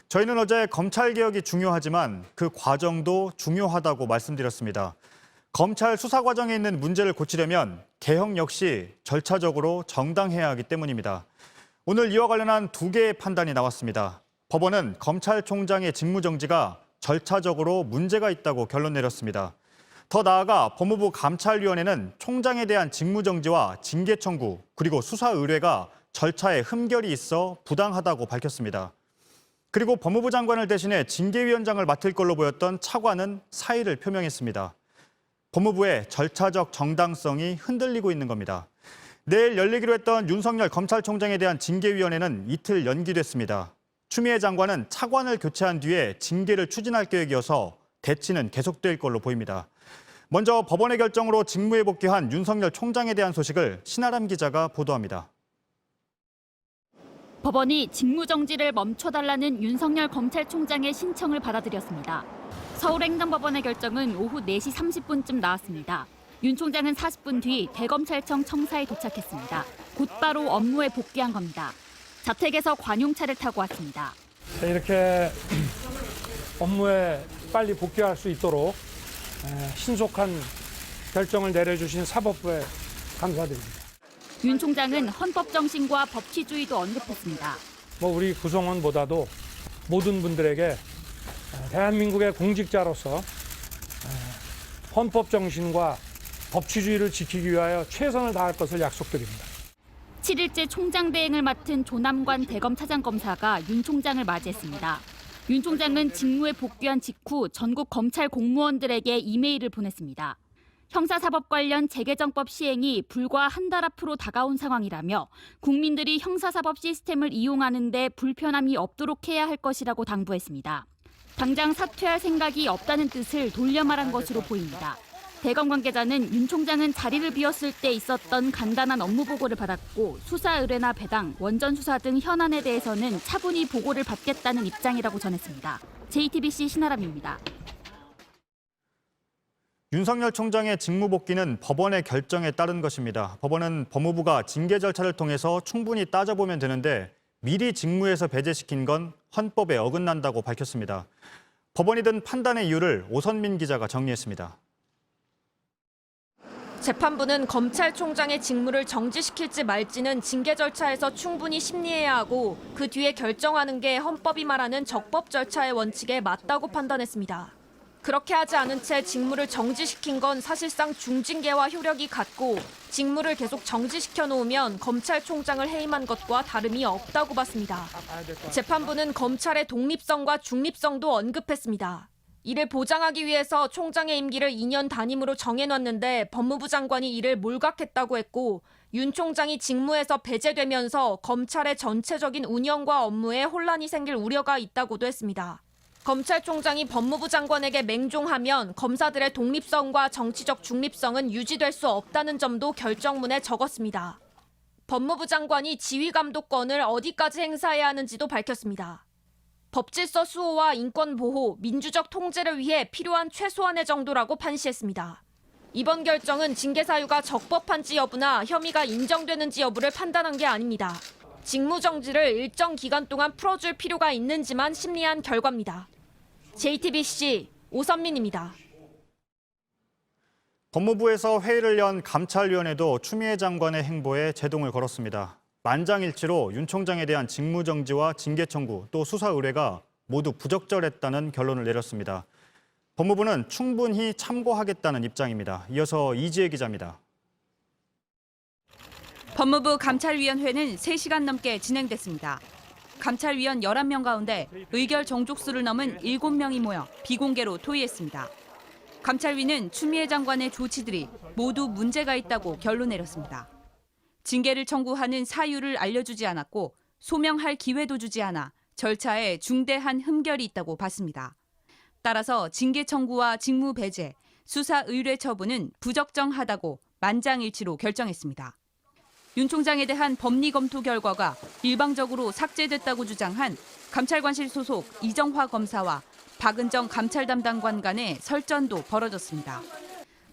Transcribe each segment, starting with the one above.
저희는 어제 검찰개혁이 중요하지만 그 과정도 중요하다고 말씀드렸습니다. 검찰 수사 과정에 있는 문제를 고치려면 개혁 역시 절차적으로 정당해야 하기 때문입니다. 오늘 이와 관련한 두 개의 판단이 나왔습니다. 법원은 검찰총장의 직무정지가 절차적으로 문제가 있다고 결론 내렸습니다. 더 나아가 법무부 감찰위원회는 총장에 대한 직무정지와 징계 청구 그리고 수사 의뢰가 절차에 흠결이 있어 부당하다고 밝혔습니다. 그리고 법무부 장관을 대신해 징계위원장을 맡을 걸로 보였던 차관은 사의를 표명했습니다. 법무부의 절차적 정당성이 흔들리고 있는 겁니다. 내일 열리기로 했던 윤석열 검찰총장에 대한 징계위원회는 이틀 연기됐습니다. 추미애 장관은 차관을 교체한 뒤에 징계를 추진할 계획이어서 대치는 계속될 걸로 보입니다. 먼저 법원의 결정으로 직무에 복귀한 윤석열 총장에 대한 소식을 신아람 기자가 보도합니다. 법원이 직무정지를 멈춰달라는 윤석열 검찰총장의 신청을 받아들였습니다. 서울행정법원의 결정은 오후 4시 30분쯤 나왔습니다. 윤 총장은 40분 뒤 대검찰청 청사에 도착했습니다. 곧바로 업무에 복귀한 겁니다. 자택에서 관용차를 타고 왔습니다. 이렇게 업무에 빨리 복귀할 수 있도록 신속한 결정을 내려주신 사법부에 감사드립니다. 윤 총장은 헌법 정신과 법치주의도 언급했습니다. 우리 구성원보다도 모든 분들에게 대한민국의 공직자로서 헌법 정신과 법치주의를 지키기 위하여 최선을 다할 것을 약속드립니다. 7일째 총장 대행을 맡은 조남관 대검차장검사가 윤 총장을 맞이했습니다. 윤 총장은 직무에 복귀한 직후 전국 검찰 공무원들에게 이메일을 보냈습니다. 형사사법 관련 재개정법 시행이 불과 한 달 앞으로 다가온 상황이라며 국민들이 형사사법 시스템을 이용하는 데 불편함이 없도록 해야 할 것이라고 당부했습니다. 당장 사퇴할 생각이 없다는 뜻을 돌려 말한 것으로 보입니다. 대검 관계자는 윤 총장은 자리를 비웠을 때 있었던 간단한 업무 보고를 받았고 수사 의뢰나 배당, 원전 수사 등 현안에 대해서는 차분히 보고를 받겠다는 입장이라고 전했습니다. JTBC 신아람입니다. 윤석열 총장의 직무 복귀는 법원의 결정에 따른 것입니다. 법원은 법무부가 징계 절차를 통해서 충분히 따져보면 되는데 미리 직무에서 배제시킨 건 헌법에 어긋난다고 밝혔습니다. 법원이 든 판단의 이유를 오선민 기자가 정리했습니다. 재판부는 검찰총장의 직무를 정지시킬지 말지는 징계 절차에서 충분히 심리해야 하고 그 뒤에 결정하는 게 헌법이 말하는 적법 절차의 원칙에 맞다고 판단했습니다. 그렇게 하지 않은 채 직무를 정지시킨 건 사실상 중징계와 효력이 같고 직무를 계속 정지시켜 놓으면 검찰총장을 해임한 것과 다름이 없다고 봤습니다. 재판부는 검찰의 독립성과 중립성도 언급했습니다. 이를 보장하기 위해서 총장의 임기를 2년 단임으로 정해놨는데 법무부 장관이 이를 몰각했다고 했고 윤 총장이 직무에서 배제되면서 검찰의 전체적인 운영과 업무에 혼란이 생길 우려가 있다고도 했습니다. 검찰총장이 법무부 장관에게 맹종하면 검사들의 독립성과 정치적 중립성은 유지될 수 없다는 점도 결정문에 적었습니다. 법무부 장관이 지휘감독권을 어디까지 행사해야 하는지도 밝혔습니다. 법질서 수호와 인권 보호, 민주적 통제를 위해 필요한 최소한의 정도라고 판시했습니다. 이번 결정은 징계 사유가 적법한지 여부나 혐의가 인정되는지 여부를 판단한 게 아닙니다. 직무 정지를 일정 기간 동안 풀어줄 필요가 있는지만 심리한 결과입니다. JTBC 오선민입니다. 법무부에서 회의를 연 감찰위원회도 추미애 장관의 행보에 제동을 걸었습니다. 만장일치로 윤 총장에 대한 직무정지와 징계 청구 또 수사 의뢰가 모두 부적절했다는 결론을 내렸습니다. 법무부는 충분히 참고하겠다는 입장입니다. 이어서 이지혜 기자입니다. 법무부 감찰위원회는 3시간 넘게 진행됐습니다. 감찰위원 11명 가운데 의결 정족수를 넘은 7명이 모여 비공개로 토의했습니다. 감찰위는 추미애 장관의 조치들이 모두 문제가 있다고 결론 내렸습니다. 징계를 청구하는 사유를 알려주지 않았고 소명할 기회도 주지 않아 절차에 중대한 흠결이 있다고 봤습니다. 따라서 징계 청구와 직무 배제, 수사 의뢰 처분은 부적정하다고 만장일치로 결정했습니다. 윤 총장에 대한 법리 검토 결과가 일방적으로 삭제됐다고 주장한 감찰관실 소속 이정화 검사와 박은정 감찰 담당관 간의 설전도 벌어졌습니다.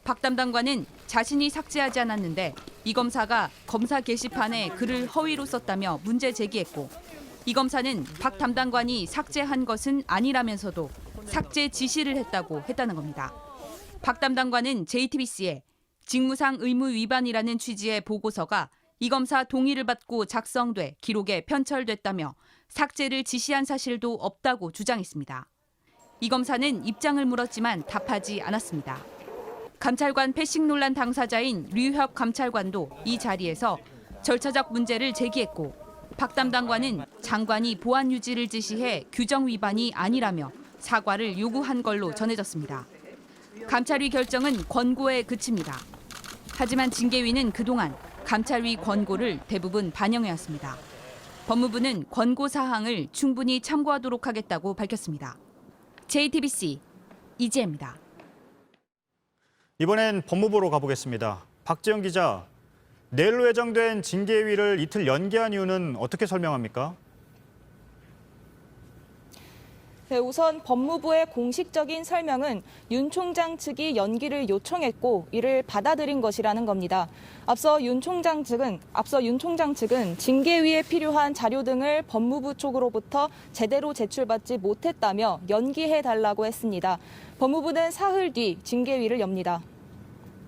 박 담당관은 자신이 삭제하지 않았는데 이 검사가 검사 게시판에 글을 허위로 썼다며 문제 제기했고 이 검사는 박 담당관이 삭제한 것은 아니라면서도 삭제 지시를 했다는 겁니다. 박 담당관은 JTBC에 직무상 의무 위반이라는 취지의 보고서가 이 검사 동의를 받고 작성돼 기록에 편철됐다며 삭제를 지시한 사실도 없다고 주장했습니다. 이 검사는 입장을 물었지만 답하지 않았습니다. 감찰관 패싱 논란 당사자인 류혁 감찰관도 이 자리에서 절차적 문제를 제기했고 박 담당관은 장관이 보안 유지를 지시해 규정 위반이 아니라며 사과를 요구한 걸로 전해졌습니다. 감찰위 결정은 권고에 그칩니다. 하지만 징계위는 그동안 감찰위 권고를 대부분 반영해왔습니다. 법무부는 권고 사항을 충분히 참고하도록 하겠다고 밝혔습니다. JTBC 이지혜입니다. 이번엔 법무부로 가보겠습니다. 박지영 기자, 내일로 예정된 징계위를 이틀 연기한 이유는 어떻게 설명합니까? 네, 우선 법무부의 공식적인 설명은 윤 총장 측이 연기를 요청했고 이를 받아들인 것이라는 겁니다. 앞서 윤 총장 측은 징계위에 필요한 자료 등을 법무부 쪽으로부터 제대로 제출받지 못했다며 연기해달라고 했습니다. 법무부는 사흘 뒤 징계위를 엽니다.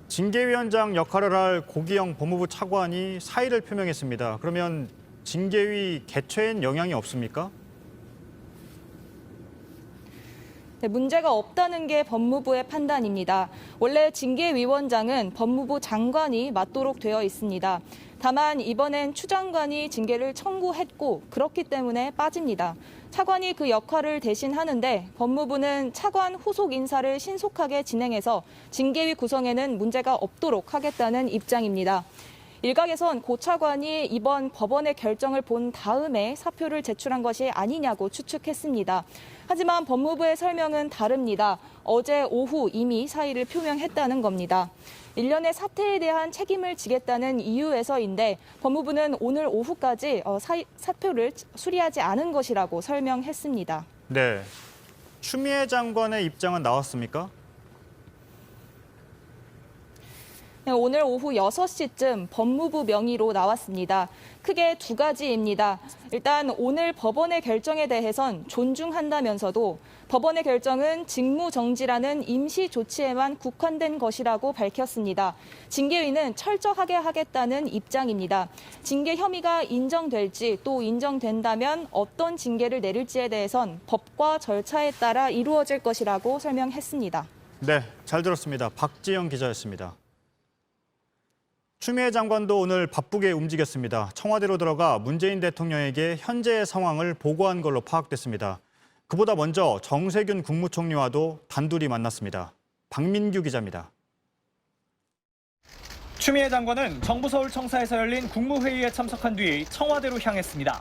징계위원장 역할을 할 고기영 법무부 차관이 사의를 표명했습니다. 그러면 징계위 개최엔 영향이 없습니까? 네, 문제가 없다는 게 법무부의 판단입니다. 원래 징계위원장은 법무부 장관이 맡도록 되어 있습니다. 다만 이번엔 추 장관이 징계를 청구했고 그렇기 때문에 빠집니다. 차관이 그 역할을 대신하는데 법무부는 차관 후속 인사를 신속하게 진행해서 징계위 구성에는 문제가 없도록 하겠다는 입장입니다. 일각에선 고 차관이 이번 법원의 결정을 본 다음에 사표를 제출한 것이 아니냐고 추측했습니다. 하지만 법무부의 설명은 다릅니다. 어제 오후 이미 사의를 표명했다는 겁니다. 일련의 사태에 대한 책임을 지겠다는 이유에서인데 법무부는 오늘 오후까지 사표를 수리하지 않은 것이라고 설명했습니다. 네, 추미애 장관의 입장은 나왔습니까? 네, 오늘 오후 6시쯤 법무부 명의로 나왔습니다. 크게 두 가지입니다. 일단 오늘 법원의 결정에 대해선 존중한다면서도 법원의 결정은 직무정지라는 임시 조치에만 국한된 것이라고 밝혔습니다. 징계위는 철저하게 하겠다는 입장입니다. 징계 혐의가 인정될지 또 인정된다면 어떤 징계를 내릴지에 대해선 법과 절차에 따라 이루어질 것이라고 설명했습니다. 네, 잘 들었습니다. 박지영 기자였습니다. 추미애 장관도 오늘 바쁘게 움직였습니다. 청와대로 들어가 문재인 대통령에게 현재의 상황을 보고한 걸로 파악됐습니다. 그보다 먼저 정세균 국무총리와도 단둘이 만났습니다. 박민규 기자입니다. 추미애 장관은 정부 서울청사에서 열린 국무회의에 참석한 뒤 청와대로 향했습니다.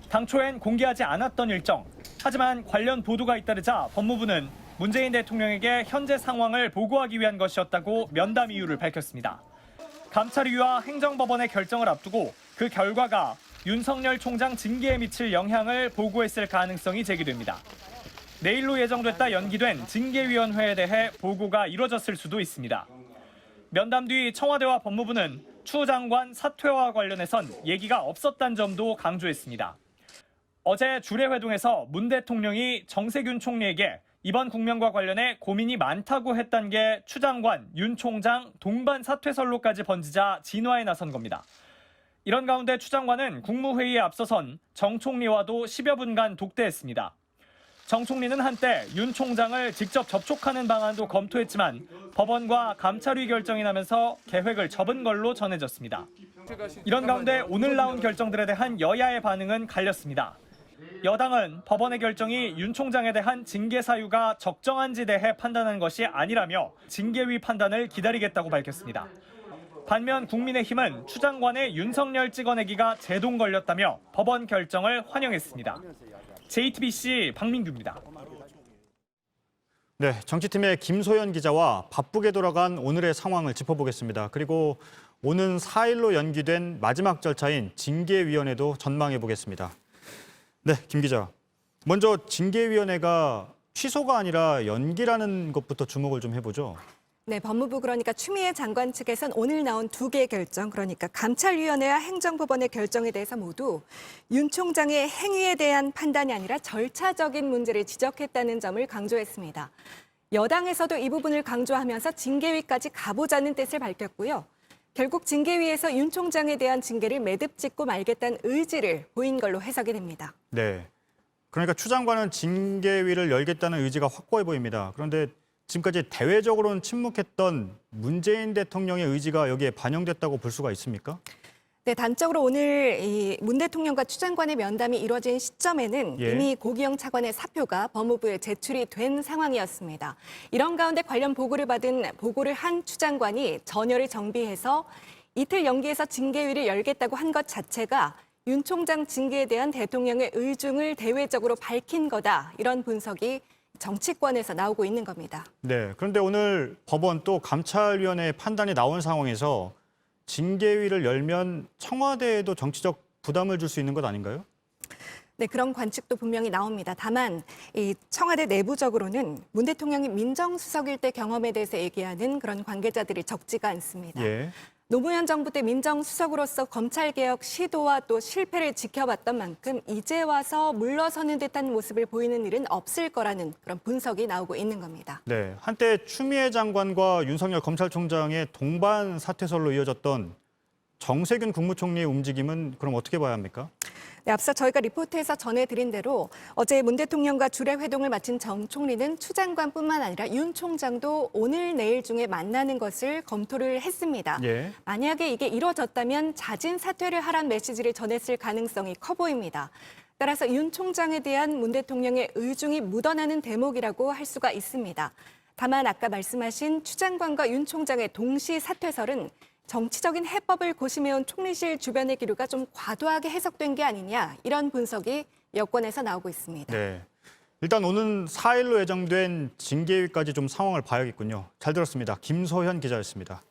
당초엔 공개하지 않았던 일정. 하지만 관련 보도가 잇따르자 법무부는 문재인 대통령에게 현재 상황을 보고하기 위한 것이었다고 면담 이유를 밝혔습니다. 감찰위와 행정법원의 결정을 앞두고 그 결과가 윤석열 총장 징계에 미칠 영향을 보고했을 가능성이 제기됩니다. 내일로 예정됐다 연기된 징계위원회에 대해 보고가 이뤄졌을 수도 있습니다. 면담 뒤 청와대와 법무부는 추 장관 사퇴와 관련해선 얘기가 없었다는 점도 강조했습니다. 어제 주례회동에서 문 대통령이 정세균 총리에게 이번 국면과 관련해 고민이 많다고 했다는 게 추 장관, 윤 총장 동반 사퇴설로까지 번지자 진화에 나선 겁니다. 이런 가운데 추 장관은 국무회의에 앞서선 정 총리와도 10여 분간 독대했습니다. 정 총리는 한때 윤 총장을 직접 접촉하는 방안도 검토했지만 법원과 감찰위 결정이 나면서 계획을 접은 걸로 전해졌습니다. 이런 가운데 오늘 나온 결정들에 대한 여야의 반응은 갈렸습니다. 여당은 법원의 결정이 윤 총장에 대한 징계 사유가 적정한지 대해 판단한 것이 아니라며 징계위 판단을 기다리겠다고 밝혔습니다. 반면 국민의힘은 추 장관의 윤석열 찍어내기가 제동 걸렸다며 법원 결정을 환영했습니다. JTBC 박민규입니다. 네, 정치팀의 김소연 기자와 바쁘게 돌아간 오늘의 상황을 짚어보겠습니다. 그리고 오는 4일로 연기된 마지막 절차인 징계위원회도 전망해 보겠습니다. 네, 김 기자. 먼저 징계위원회가 취소가 아니라 연기라는 것부터 주목을 좀 해보죠. 네, 법무부 그러니까 추미애 장관 측에선 오늘 나온 2개의 결정, 그러니까 감찰위원회와 행정법원의 결정에 대해서 모두 윤 총장의 행위에 대한 판단이 아니라 절차적인 문제를 지적했다는 점을 강조했습니다. 여당에서도 이 부분을 강조하면서 징계위까지 가보자는 뜻을 밝혔고요. 결국 징계위에서 윤 총장에 대한 징계를 매듭 짓고 말겠다는 의지를 보인 걸로 해석이 됩니다. 네. 그러니까 추 장관은 징계위를 열겠다는 의지가 확고해 보입니다. 그런데 지금까지 대외적으로는 침묵했던 문재인 대통령의 의지가 여기에 반영됐다고 볼 수가 있습니까? 네, 단적으로 오늘 이 문 대통령과 추 장관의 면담이 이루어진 시점에는 예. 이미 고기영 차관의 사표가 법무부에 제출이 된 상황이었습니다. 이런 가운데 관련 보고를 한 추 장관이 전열을 정비해서 이틀 연기해서 징계위를 열겠다고 한 것 자체가 윤 총장 징계에 대한 대통령의 의중을 대외적으로 밝힌 거다. 이런 분석이 정치권에서 나오고 있는 겁니다. 네. 그런데 오늘 법원 또 감찰위원회의 판단이 나온 상황에서 징계위를 열면 청와대에도 정치적 부담을 줄 수 있는 것 아닌가요? 네, 그런 관측도 분명히 나옵니다. 다만 이 청와대 내부적으로는 문 대통령이 민정수석일 때 경험에 대해서 얘기하는 그런 관계자들이 적지가 않습니다. 예. 노무현 정부 때 민정수석으로서 검찰개혁 시도와 또 실패를 지켜봤던 만큼 이제 와서 물러서는 듯한 모습을 보이는 일은 없을 거라는 그런 분석이 나오고 있는 겁니다. 네. 한때 추미애 장관과 윤석열 검찰총장의 동반 사퇴설로 이어졌던 정세균 국무총리의 움직임은 그럼 어떻게 봐야 합니까? 네, 앞서 저희가 리포트에서 전해드린 대로 어제 문 대통령과 주례 회동을 마친 정 총리는 추 장관뿐만 아니라 윤 총장도 오늘 내일 중에 만나는 것을 검토를 했습니다. 예. 만약에 이게 이뤄졌다면 자진 사퇴를 하란 메시지를 전했을 가능성이 커 보입니다. 따라서 윤 총장에 대한 문 대통령의 의중이 묻어나는 대목이라고 할 수가 있습니다. 다만 아까 말씀하신 추 장관과 윤 총장의 동시 사퇴설은 정치적인 해법을 고심해온 총리실 주변의 기류가 좀 과도하게 해석된 게 아니냐 이런 분석이 여권에서 나오고 있습니다. 네. 일단 오는 4일로 예정된 징계위까지 좀 상황을 봐야겠군요. 잘 들었습니다. 김소현 기자였습니다.